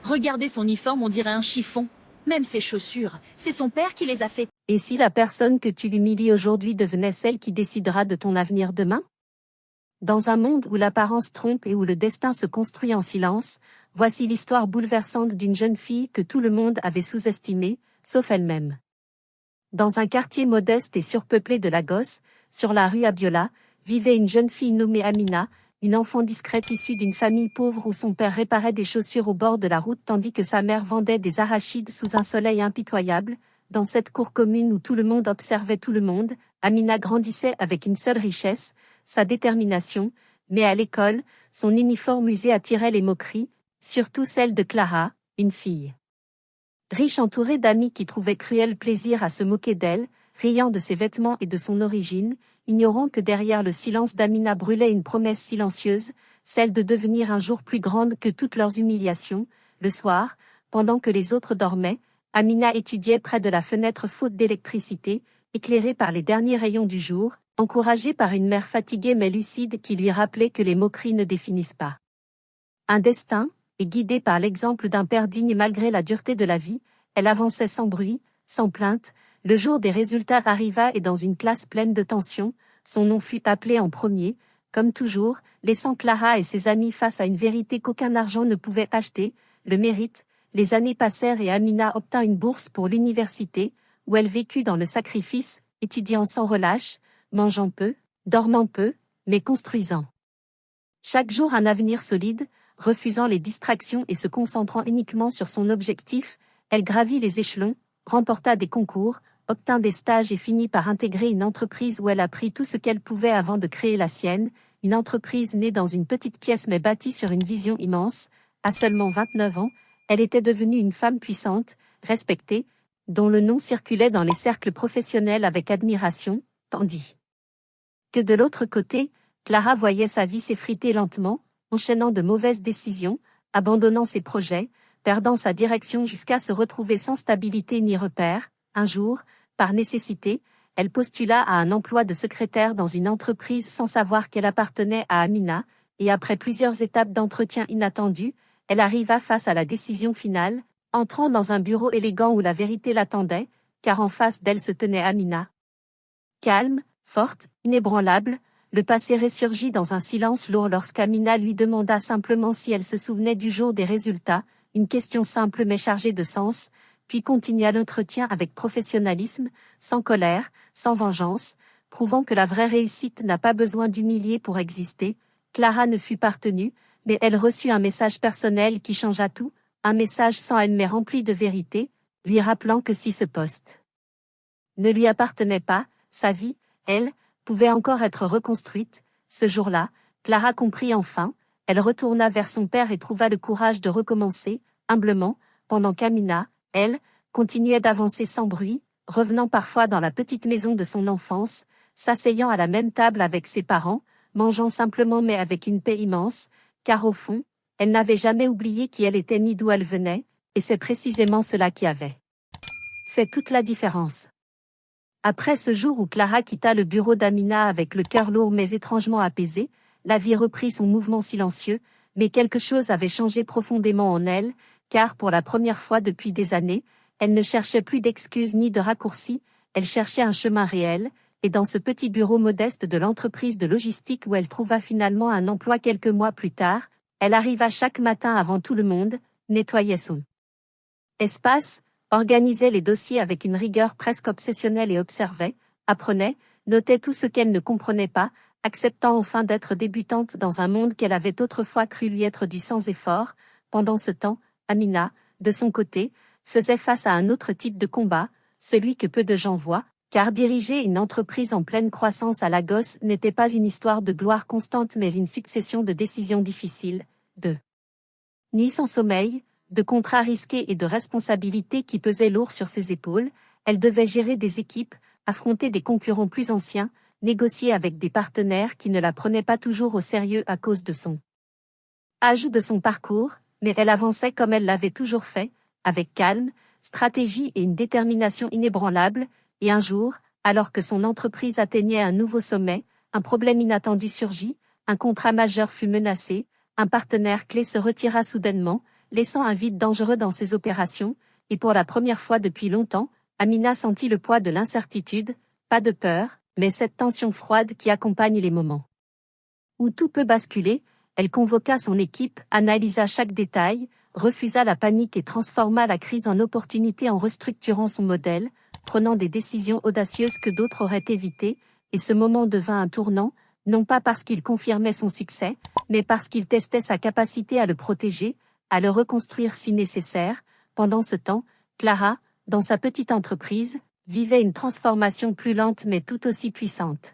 Regardez son uniforme, on dirait un chiffon. Même ses chaussures, c'est son père qui les a faites. Et si la personne que tu humilies aujourd'hui devenait celle qui décidera de ton avenir demain? Dans un monde où l'apparence trompe et où le destin se construit en silence, voici l'histoire bouleversante d'une jeune fille que tout le monde avait sous-estimée, sauf elle-même. Dans un quartier modeste et surpeuplé de Lagos, sur la rue Abiola, vivait une jeune fille nommée Amina, une enfant discrète issue d'une famille pauvre où son père réparait des chaussures au bord de la route tandis que sa mère vendait des arachides sous un soleil impitoyable. Dans cette cour commune où tout le monde observait tout le monde, Amina grandissait avec une seule richesse, sa détermination, mais à l'école, son uniforme usé attirait les moqueries, surtout celle de Clara, une fille riche entourée d'amis qui trouvaient cruel plaisir à se moquer d'elle, riant de ses vêtements et de son origine, ignorant que derrière le silence d'Amina brûlait une promesse silencieuse, celle de devenir un jour plus grande que toutes leurs humiliations. Le soir, pendant que les autres dormaient, Amina étudiait près de la fenêtre faute d'électricité, éclairée par les derniers rayons du jour, encouragée par une mère fatiguée mais lucide qui lui rappelait que les moqueries ne définissent pas un destin, et guidée par l'exemple d'un père digne malgré la dureté de la vie, elle avançait sans bruit, sans plainte. Le jour des résultats arriva et dans une classe pleine de tension, son nom fut appelé en premier, comme toujours, laissant Clara et ses amis face à une vérité qu'aucun argent ne pouvait acheter, le mérite. Les années passèrent et Amina obtint une bourse pour l'université, où elle vécut dans le sacrifice, étudiant sans relâche, mangeant peu, dormant peu, mais construisant chaque jour un avenir solide, refusant les distractions et se concentrant uniquement sur son objectif. Elle gravit les échelons, remporta des concours, obtint des stages et finit par intégrer une entreprise où elle apprit tout ce qu'elle pouvait avant de créer la sienne, une entreprise née dans une petite pièce mais bâtie sur une vision immense. À seulement 29 ans, elle était devenue une femme puissante, respectée, dont le nom circulait dans les cercles professionnels avec admiration, tandis que de l'autre côté, Clara voyait sa vie s'effriter lentement, enchaînant de mauvaises décisions, abandonnant ses projets, perdant sa direction jusqu'à se retrouver sans stabilité ni repère. Un jour, par nécessité, elle postula à un emploi de secrétaire dans une entreprise sans savoir qu'elle appartenait à Amina, et après plusieurs étapes d'entretien inattendus, elle arriva face à la décision finale, entrant dans un bureau élégant où la vérité l'attendait, car en face d'elle se tenait Amina. Calme, forte, inébranlable, le passé ressurgit dans un silence lourd lorsqu'Amina lui demanda simplement si elle se souvenait du jour des résultats, une question simple mais chargée de sens, puis continua l'entretien avec professionnalisme, sans colère, sans vengeance, prouvant que la vraie réussite n'a pas besoin d'humilier pour exister. Clara ne fut pas retenue, mais elle reçut un message personnel qui changea tout, un message sans haine mais rempli de vérité, lui rappelant que si ce poste ne lui appartenait pas, sa vie, elle, pouvait encore être reconstruite. Ce jour-là, Clara comprit enfin, elle retourna vers son père et trouva le courage de recommencer, humblement, pendant qu'Amina, elle, continuait d'avancer sans bruit, revenant parfois dans la petite maison de son enfance, s'asseyant à la même table avec ses parents, mangeant simplement mais avec une paix immense, car au fond, elle n'avait jamais oublié qui elle était ni d'où elle venait, et c'est précisément cela qui avait fait toute la différence. Après ce jour où Clara quitta le bureau d'Amina avec le cœur lourd mais étrangement apaisé, la vie reprit son mouvement silencieux, mais quelque chose avait changé profondément en elle, car pour la première fois depuis des années, elle ne cherchait plus d'excuses ni de raccourcis, elle cherchait un chemin réel, et dans ce petit bureau modeste de l'entreprise de logistique où elle trouva finalement un emploi quelques mois plus tard, elle arriva chaque matin avant tout le monde, nettoyait son espace, organisait les dossiers avec une rigueur presque obsessionnelle et observait, apprenait, notait tout ce qu'elle ne comprenait pas, acceptant enfin d'être débutante dans un monde qu'elle avait autrefois cru lui être dû sans effort. Pendant ce temps, Amina, de son côté, faisait face à un autre type de combat, celui que peu de gens voient, car diriger une entreprise en pleine croissance à Lagos n'était pas une histoire de gloire constante mais une succession de décisions difficiles, de nuits sans sommeil, de contrats risqués et de responsabilités qui pesaient lourd sur ses épaules. Elle devait gérer des équipes, affronter des concurrents plus anciens, négocier avec des partenaires qui ne la prenaient pas toujours au sérieux à cause de son âge ou de son parcours, mais elle avançait comme elle l'avait toujours fait, avec calme, stratégie et une détermination inébranlable, et un jour, alors que son entreprise atteignait un nouveau sommet, un problème inattendu surgit, un contrat majeur fut menacé, un partenaire clé se retira soudainement, laissant un vide dangereux dans ses opérations, et pour la première fois depuis longtemps, Amina sentit le poids de l'incertitude, pas de peur, mais cette tension froide qui accompagne les moments où tout peut basculer. Elle convoqua son équipe, analysa chaque détail, refusa la panique et transforma la crise en opportunité en restructurant son modèle, prenant des décisions audacieuses que d'autres auraient évitées, et ce moment devint un tournant, non pas parce qu'il confirmait son succès, mais parce qu'il testait sa capacité à le protéger, à le reconstruire si nécessaire. Pendant ce temps, Clara, dans sa petite entreprise, vivait une transformation plus lente mais tout aussi puissante.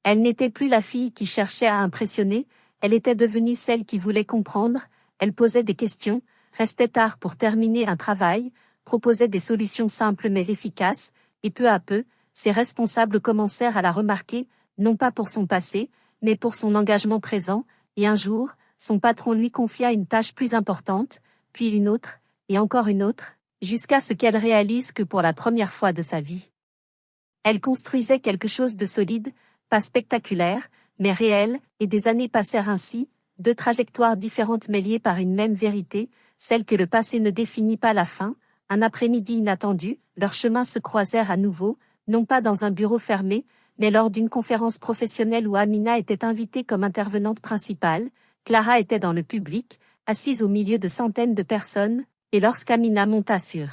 Elle n'était plus la fille qui cherchait à impressionner, elle était devenue celle qui voulait comprendre, elle posait des questions, restait tard pour terminer un travail, proposait des solutions simples mais efficaces, et peu à peu, ses responsables commencèrent à la remarquer, non pas pour son passé, mais pour son engagement présent, et un jour, son patron lui confia une tâche plus importante, puis une autre, et encore une autre, jusqu'à ce qu'elle réalise que pour la première fois de sa vie, elle construisait quelque chose de solide, pas spectaculaire, mais réel, et des années passèrent ainsi, deux trajectoires différentes mais liées par une même vérité, celle que le passé ne définit pas la fin. Un après-midi inattendu, leurs chemins se croisèrent à nouveau, non pas dans un bureau fermé, mais lors d'une conférence professionnelle où Amina était invitée comme intervenante principale. Clara était dans le public, assise au milieu de centaines de personnes, et lorsqu'Amina monta sur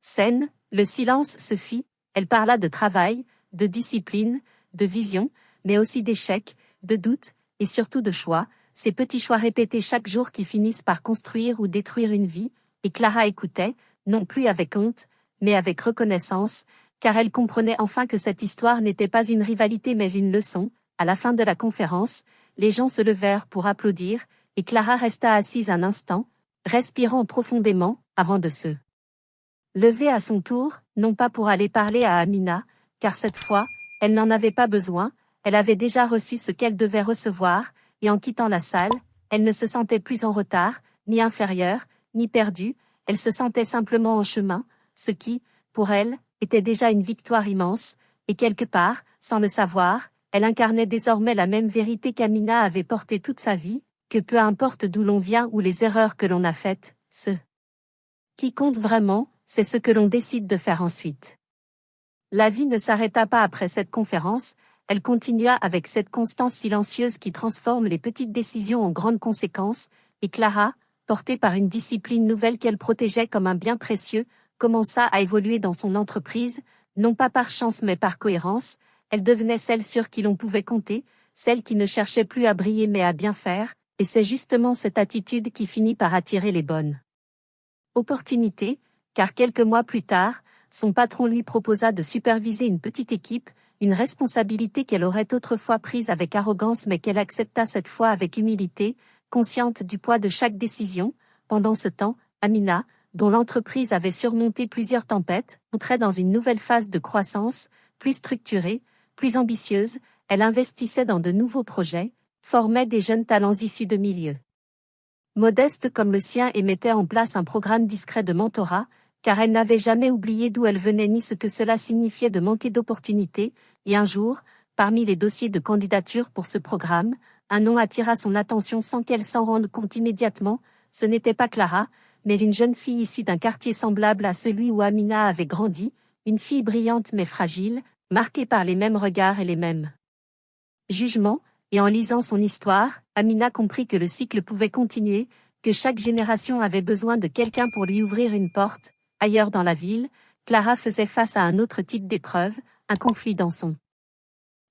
scène, le silence se fit. Elle parla de travail, de discipline, de vision, mais aussi d'échecs, de doutes, et surtout de choix, ces petits choix répétés chaque jour qui finissent par construire ou détruire une vie, et Clara écoutait, non plus avec honte, mais avec reconnaissance, car elle comprenait enfin que cette histoire n'était pas une rivalité mais une leçon. À la fin de la conférence, les gens se levèrent pour applaudir, et Clara resta assise un instant, respirant profondément, avant de se lever à son tour, non pas pour aller parler à Amina, car cette fois, elle n'en avait pas besoin, elle avait déjà reçu ce qu'elle devait recevoir, et en quittant la salle, elle ne se sentait plus en retard, ni inférieure, ni perdue, elle se sentait simplement en chemin, ce qui, pour elle, était déjà une victoire immense, et quelque part, sans le savoir, elle incarnait désormais la même vérité qu'Amina avait portée toute sa vie, que peu importe d'où l'on vient ou les erreurs que l'on a faites, ce qui compte vraiment, c'est ce que l'on décide de faire ensuite. La vie ne s'arrêta pas après cette conférence, elle continua avec cette constance silencieuse qui transforme les petites décisions en grandes conséquences, et Clara, portée par une discipline nouvelle qu'elle protégeait comme un bien précieux, commença à évoluer dans son entreprise, non pas par chance mais par cohérence. Elle devenait celle sur qui l'on pouvait compter, celle qui ne cherchait plus à briller mais à bien faire, et c'est justement cette attitude qui finit par attirer les bonnes opportunités, car quelques mois plus tard, son patron lui proposa de superviser une petite équipe, une responsabilité qu'elle aurait autrefois prise avec arrogance mais qu'elle accepta cette fois avec humilité, consciente du poids de chaque décision. Pendant ce temps, Amina, dont l'entreprise avait surmonté plusieurs tempêtes, entrait dans une nouvelle phase de croissance, plus structurée, plus ambitieuse. Elle investissait dans de nouveaux projets, formait des jeunes talents issus de milieux modestes comme le sien et mettait en place un programme discret de mentorat, car elle n'avait jamais oublié d'où elle venait ni ce que cela signifiait de manquer d'opportunités, et un jour, parmi les dossiers de candidature pour ce programme, un nom attira son attention sans qu'elle s'en rende compte immédiatement. Ce n'était pas Clara, mais une jeune fille issue d'un quartier semblable à celui où Amina avait grandi, une fille brillante mais fragile, marquée par les mêmes regards et les mêmes jugements, et en lisant son histoire, Amina comprit que le cycle pouvait continuer, que chaque génération avait besoin de quelqu'un pour lui ouvrir une porte. Ailleurs dans la ville, Clara faisait face à un autre type d'épreuve, un conflit dans son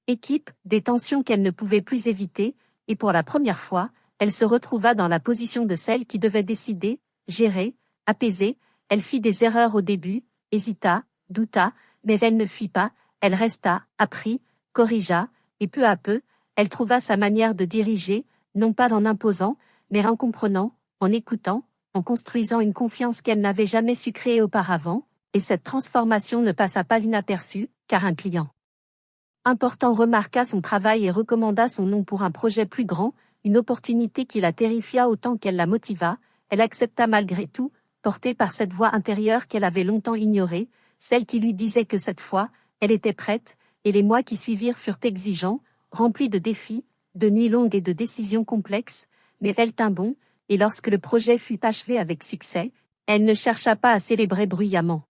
équipe, des tensions qu'elle ne pouvait plus éviter, et pour la première fois, elle se retrouva dans la position de celle qui devait décider, gérer, apaiser. Elle fit des erreurs au début, hésita, douta, mais elle ne fuit pas, elle resta, apprit, corrigea, et peu à peu, elle trouva sa manière de diriger, non pas en imposant, mais en comprenant, en écoutant, en construisant une confiance qu'elle n'avait jamais su créer auparavant, et cette transformation ne passa pas inaperçue, car un client important remarqua son travail et recommanda son nom pour un projet plus grand, une opportunité qui la terrifia autant qu'elle la motiva. Elle accepta malgré tout, portée par cette voix intérieure qu'elle avait longtemps ignorée, celle qui lui disait que cette fois, elle était prête, et les mois qui suivirent furent exigeants, remplis de défis, de nuits longues et de décisions complexes, mais elle tint bon, et lorsque le projet fut achevé avec succès, elle ne chercha pas à célébrer bruyamment.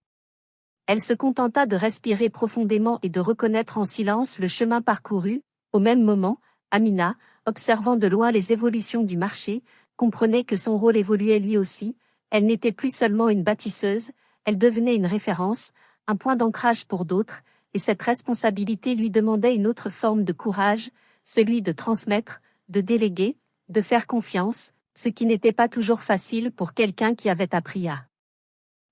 Elle se contenta de respirer profondément et de reconnaître en silence le chemin parcouru. Au même moment, Amina, observant de loin les évolutions du marché, comprenait que son rôle évoluait lui aussi. Elle n'était plus seulement une bâtisseuse, elle devenait une référence, un point d'ancrage pour d'autres, et cette responsabilité lui demandait une autre forme de courage, celui de transmettre, de déléguer, de faire confiance, ce qui n'était pas toujours facile pour quelqu'un qui avait appris à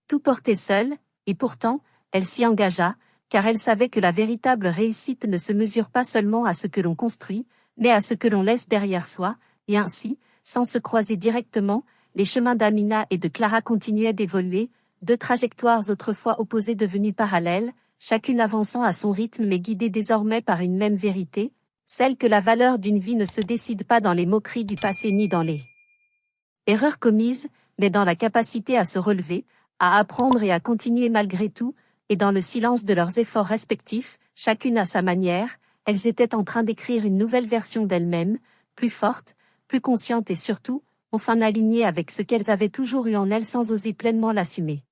tout porter seul, et pourtant, elle s'y engagea, car elle savait que la véritable réussite ne se mesure pas seulement à ce que l'on construit, mais à ce que l'on laisse derrière soi, et ainsi, sans se croiser directement, les chemins d'Amina et de Clara continuaient d'évoluer, deux trajectoires autrefois opposées devenues parallèles, chacune avançant à son rythme mais guidée désormais par une même vérité, celle que la valeur d'une vie ne se décide pas dans les moqueries du passé ni dans les erreurs commises, mais dans la capacité à se relever, à apprendre et à continuer malgré tout, et dans le silence de leurs efforts respectifs, chacune à sa manière, elles étaient en train d'écrire une nouvelle version d'elles-mêmes, plus forte, plus consciente et surtout, enfin alignée avec ce qu'elles avaient toujours eu en elles sans oser pleinement l'assumer.